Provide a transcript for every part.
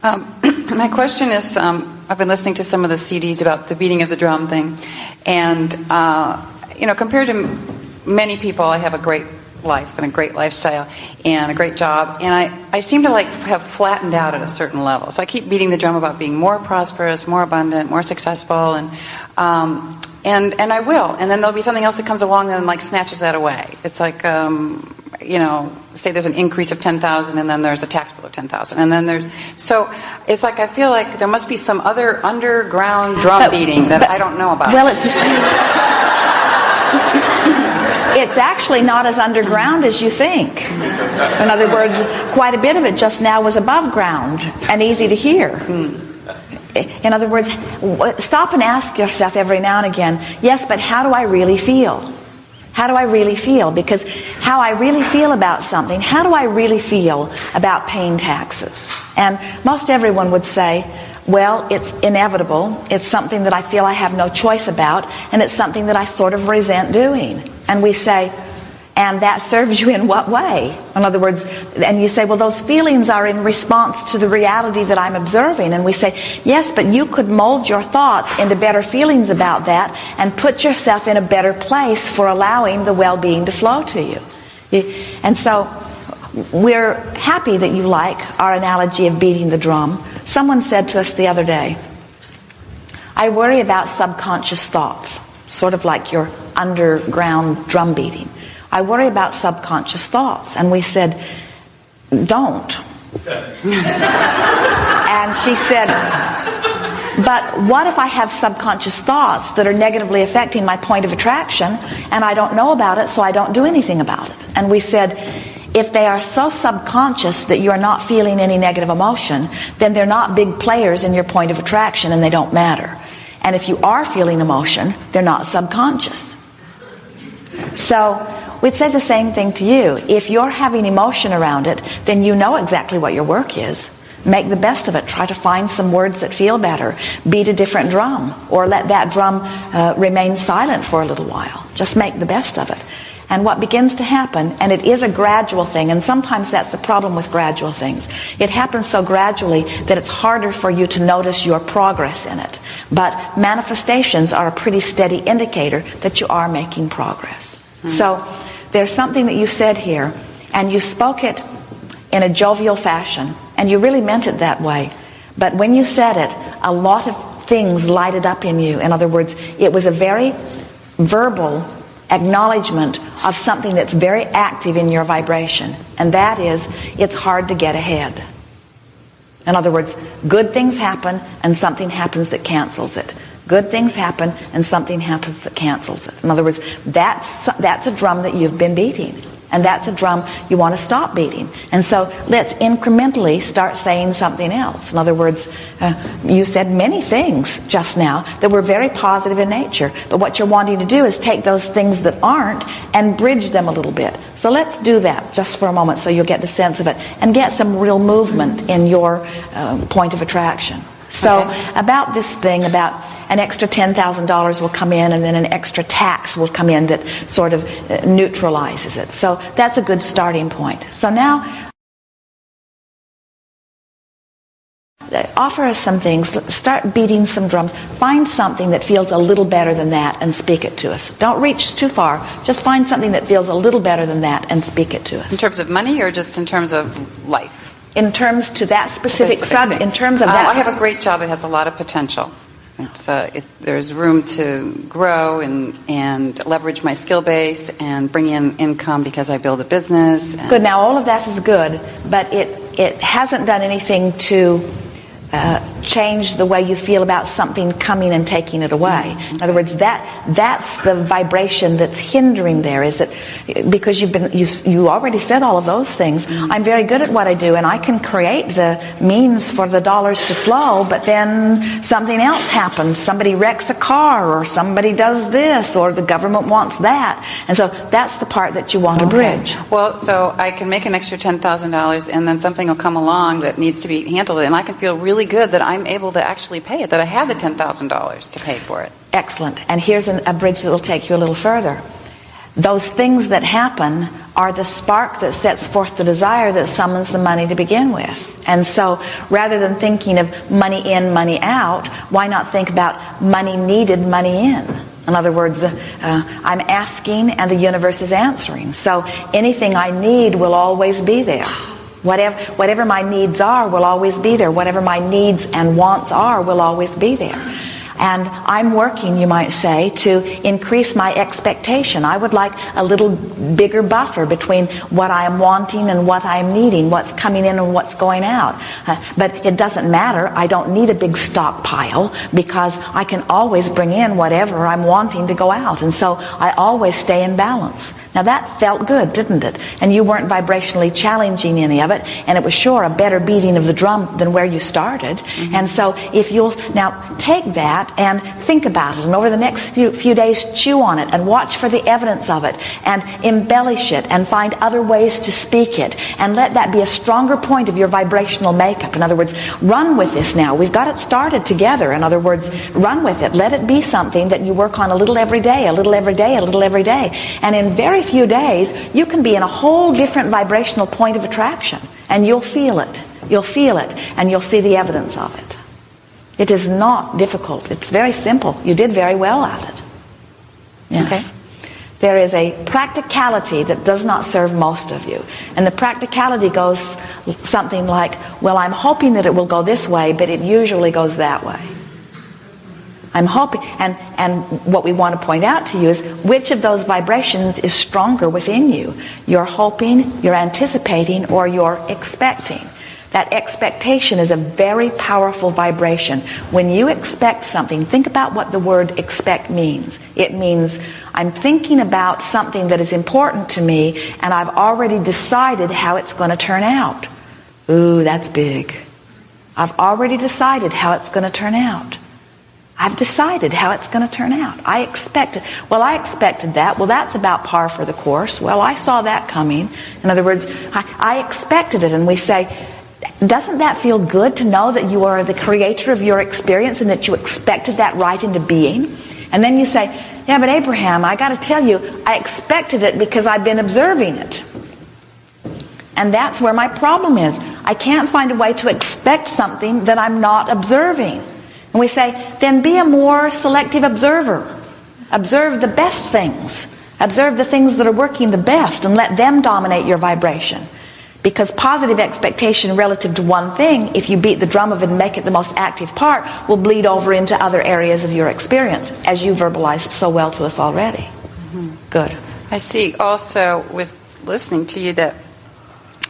My question is, I've been listening to some of the CDs about the beating of the drum thing, and compared to many people, I have a great life and a great lifestyle and a great job, and I seem to have flattened out at a certain level. So I keep beating the drum about being more prosperous, more abundant, more successful, and I will, and then there'll be something else that comes along and snatches that away. It's like say there's an increase of 10,000 and then there's a tax bill of 10,000, and then so it's like I feel like there must be some other underground drum beating that I don't know about. Well, it's actually not as underground as you think. In other words, quite a bit of it just now was above ground and easy to hear. In other words, stop and ask yourself every now and again, yes, but how do I really feel? How do I really feel? Because how I really feel about something, how do I really feel about paying taxes? And most everyone would say, well, it's inevitable. It's something that I feel I have no choice about, and it's something that I sort of resent doing. And we say, and that serves you in what way? In other words, and you say, well, those feelings are in response to the reality that I'm observing. And we say, yes, but you could mold your thoughts into better feelings about that and put yourself in a better place for allowing the well-being to flow to you. And so we're happy that you like our analogy of beating the drum. Someone said to us the other day, I worry about subconscious thoughts, sort of like your underground drum beating. I worry about subconscious thoughts. And we said, don't. And she said, but what if I have subconscious thoughts that are negatively affecting my point of attraction and I don't know about it, so I don't do anything about it? And we said, if they are so subconscious that you're not feeling any negative emotion, then they're not big players in your point of attraction and they don't matter. And if you are feeling emotion, they're not subconscious. So we'd say the same thing to you. If you're having emotion around it, then you know exactly what your work is. Make the best of it. Try to find some words that feel better. Beat a different drum, or let that drum remain silent for a little while. Just make the best of it. And what begins to happen, and it is a gradual thing, and sometimes that's the problem with gradual things. It happens so gradually that it's harder for you to notice your progress in it. But manifestations are a pretty steady indicator that you are making progress. So there's something that you said here, and you spoke it in a jovial fashion, and you really meant it that way. But when you said it, a lot of things lighted up in you. In other words, it was a very verbal acknowledgement of something that's very active in your vibration, and that is, it's hard to get ahead. In other words, good things happen and something happens that cancels it. Good things happen and something happens that cancels it. In other words, that's a drum that you've been beating, and that's a drum you want to stop beating. And so let's incrementally start saying something else. In other words, you said many things just now that were very positive in nature, but what you're wanting to do is take those things that aren't and bridge them a little bit. So let's do that just for a moment so you'll get the sense of it and get some real movement in your point of attraction. So about this thing about an extra $10,000 will come in and then an extra tax will come in that sort of neutralizes it. So that's a good starting point. So now offer us some things. Start beating some drums. Find something that feels a little better than that and speak it to us. Don't reach too far. Just find something that feels a little better than that and speak it to us. In terms of money or just in terms of life? In terms to that specific subject. In terms of that. I have a great job that has a lot of potential. There's room to grow and leverage my skill base and bring in income because I build a business. Good. Now all of that is good, but it hasn't done anything to change the way you feel about something coming and taking it away. In other words, that's the vibration that's hindering there. Is it because you already said all of those things? I'm very good at what I do, and I can create the means for the dollars to flow, but then something else happens. Somebody wrecks a car, or somebody does this, or the government wants that. And so that's the part that you want to bridge. Well, so I can make an extra $10,000, and then something will come along that needs to be handled, and I can feel really good that I'm able to actually pay it, that I have the $10,000 to pay for it. Excellent. And here's a bridge that will take you a little further. Those things that happen are the spark that sets forth the desire that summons the money to begin with. And so rather than thinking of money in, money out, why not think about money needed, money in? In other words, I'm asking and the universe is answering. So anything I need will always be there. Whatever my needs are will always be there. Whatever my needs and wants are will always be there. And I'm working, you might say, to increase my expectation. I would like a little bigger buffer between what I am wanting and what I am needing, what's coming in and what's going out. But it doesn't matter. I don't need a big stockpile because I can always bring in whatever I'm wanting to go out. And so I always stay in balance. Now that felt good, didn't it? And you weren't vibrationally challenging any of it, and it was sure a better beating of the drum than where you started. Mm-hmm. And so if you'll now take that and think about it, and over the next few days chew on it and watch for the evidence of it and embellish it and find other ways to speak it, and let that be a stronger point of your vibrational makeup. In other words, run with this now. We've got it started together. In other words, run with it. Let it be something that you work on a little every day, a little every day, a little every day. And in very few days, you can be in a whole different vibrational point of attraction, and you'll feel it. You'll feel it, and you'll see the evidence of it. It is not difficult. It's very simple. You did very well at it. Yes. Okay. There is a practicality that does not serve most of you. And the practicality goes something like, well, I'm hoping that it will go this way, but it usually goes that way. I'm hoping, and what we want to point out to you is which of those vibrations is stronger within you. You're hoping, you're anticipating, or you're expecting. That expectation is a very powerful vibration. When you expect something, think about what the word expect means. It means I'm thinking about something that is important to me, and I've already decided how it's going to turn out. Ooh, that's big. I've already decided how it's going to turn out. I've decided how it's going to turn out. I expected. Well, I expected that. Well, that's about par for the course. Well, I saw that coming. In other words, I expected it. And we say, doesn't that feel good to know that you are the creator of your experience and that you expected that right into being? And then you say, yeah, but Abraham, I got to tell you, I expected it because I've been observing it. And that's where my problem is. I can't find a way to expect something that I'm not observing. And we say, then be a more selective observer. Observe the best things. Observe the things that are working the best and let them dominate your vibration. Because positive expectation relative to one thing, if you beat the drum of it and make it the most active part, will bleed over into other areas of your experience, as you verbalized so well to us already. Mm-hmm. Good. I see also with listening to you that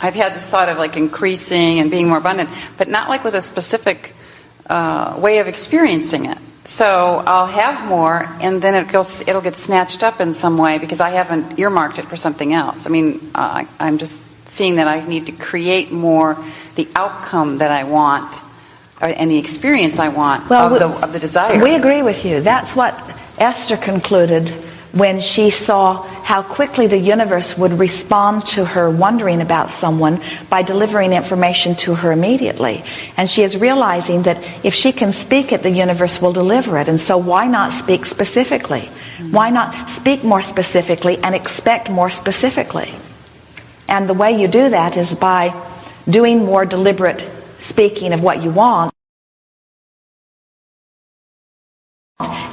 I've had this thought of like increasing and being more abundant, but not like with a specific way of experiencing it. So I'll have more, and then it'll get snatched up in some way because I haven't earmarked it for something else. I mean, I'm just seeing that I need to create more the outcome that I want and the experience I want of the desire. We agree with you. That's what Esther concluded when she saw how quickly the universe would respond to her wondering about someone by delivering information to her immediately. And she is realizing that if she can speak it, the universe will deliver it. And so why not speak specifically? Why not speak more specifically and expect more specifically? And the way you do that is by doing more deliberate speaking of what you want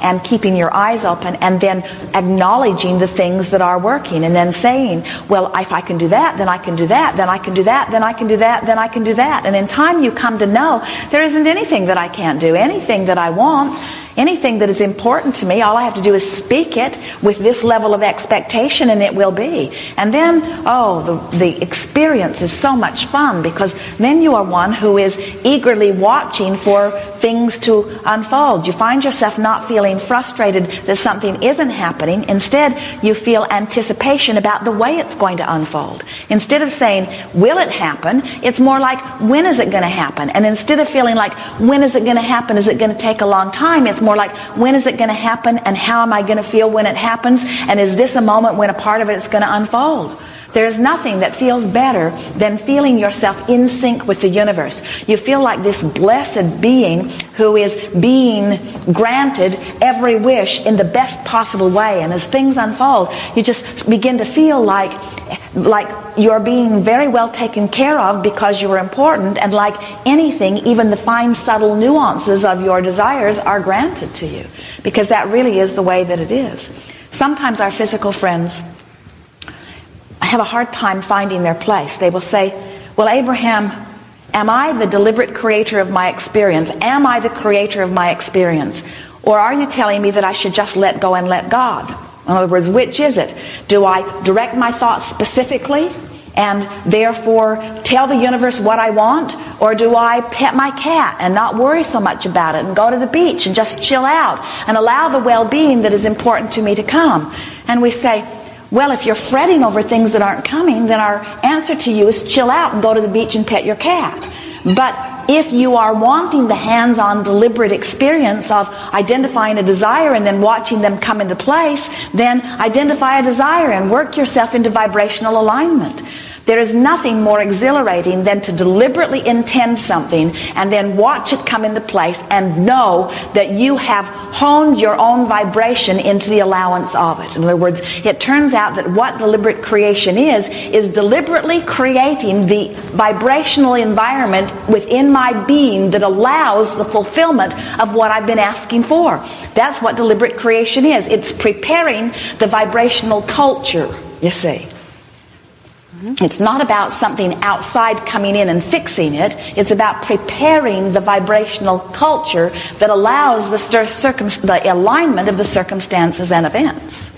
and keeping your eyes open, and then acknowledging the things that are working, and then saying, well, if I can do that, then I can do that, then I can do that, then I can do that, then I can do that. And in time you come to know there isn't anything that I can't do, anything that I want, anything that is important to me. All I have to do is speak it with this level of expectation, and it will be. And then, the experience is so much fun, because then you are one who is eagerly watching for things to unfold. You find yourself not feeling frustrated that something isn't happening. Instead, you feel anticipation about the way it's going to unfold. Instead of saying, will it happen? It's more like, when is it going to happen? And instead of feeling like, when is it going to happen? Is it going to take a long time? It's more like, when is it going to happen, and how am I going to feel when it happens? And is this a moment when a part of it is going to unfold? There is nothing that feels better than feeling yourself in sync with the universe. You feel like this blessed being who is being granted every wish in the best possible way. And as things unfold, you just begin to feel like like you're being very well taken care of because you're important, and like anything, even the fine subtle nuances of your desires are granted to you, because that really is the way that it is. Sometimes our physical friends have a hard time finding their place. They will say, well, Abraham, am I the deliberate creator of my experience? Am I the creator of my experience? Or are you telling me that I should just let go and let God? In other words, which is it? Do I direct my thoughts specifically and therefore tell the universe what I want? Or do I pet my cat and not worry so much about it and go to the beach and just chill out and allow the well-being that is important to me to come? And we say, well, if you're fretting over things that aren't coming, then our answer to you is chill out and go to the beach and pet your cat. But if you are wanting the hands-on deliberate experience of identifying a desire and then watching them come into place, then identify a desire and work yourself into vibrational alignment. There is nothing more exhilarating than to deliberately intend something and then watch it come into place and know that you have honed your own vibration into the allowance of it. In other words, it turns out that what deliberate creation is deliberately creating the vibrational environment within my being that allows the fulfillment of what I've been asking for. That's what deliberate creation is. It's preparing the vibrational culture, you see. It's not about something outside coming in and fixing it. It's about preparing the vibrational culture that allows the alignment of the circumstances and events.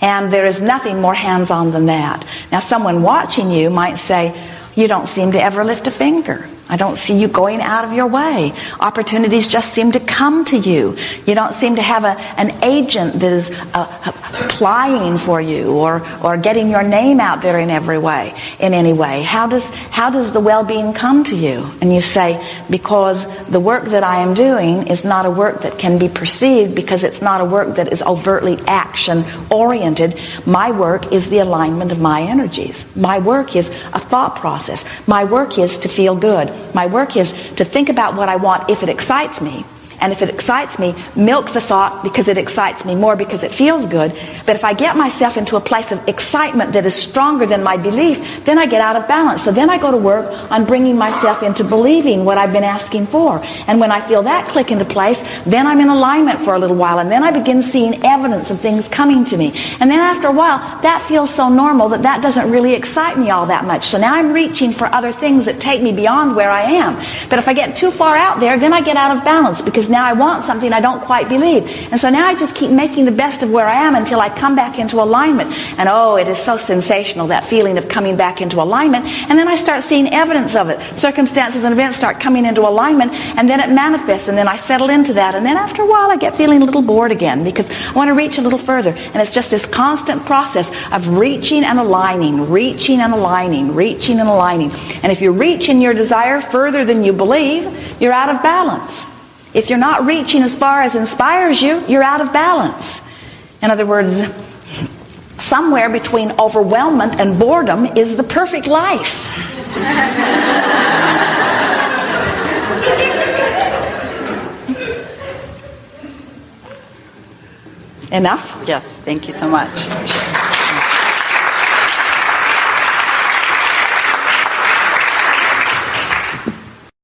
And there is nothing more hands-on than that. Now, someone watching you might say, you don't seem to ever lift a finger. I don't see you going out of your way. Opportunities just seem to come to you. You don't seem to have an agent that is applying for you or getting your name out there in any way. How does the well-being come to you? And you say, because the work that I am doing is not a work that can be perceived, because it's not a work that is overtly action-oriented. My work is the alignment of my energies. My work is a thought process. My work is to feel good. My work is to think about what I want if it excites me. And if it excites me, milk the thought because it excites me more because it feels good. But if I get myself into a place of excitement that is stronger than my belief, then I get out of balance. So then I go to work on bringing myself into believing what I've been asking for. And when I feel that click into place, then I'm in alignment for a little while. And then I begin seeing evidence of things coming to me. And then after a while, that feels so normal that doesn't really excite me all that much. So now I'm reaching for other things that take me beyond where I am. But if I get too far out there, then I get out of balance, because now I want something I don't quite believe. And so now I just keep making the best of where I am until I come back into alignment. And oh, it is so sensational, that feeling of coming back into alignment. And then I start seeing evidence of it. Circumstances and events start coming into alignment, and then it manifests, and then I settle into that. And then after a while I get feeling a little bored again, because I want to reach a little further. And it's just this constant process of reaching and aligning, reaching and aligning, reaching and aligning. And if you reach in your desire further than you believe, you're out of balance. If you're not reaching as far as inspires you, you're out of balance. In other words, somewhere between overwhelmment and boredom is the perfect life. Enough? Yes, thank you so much.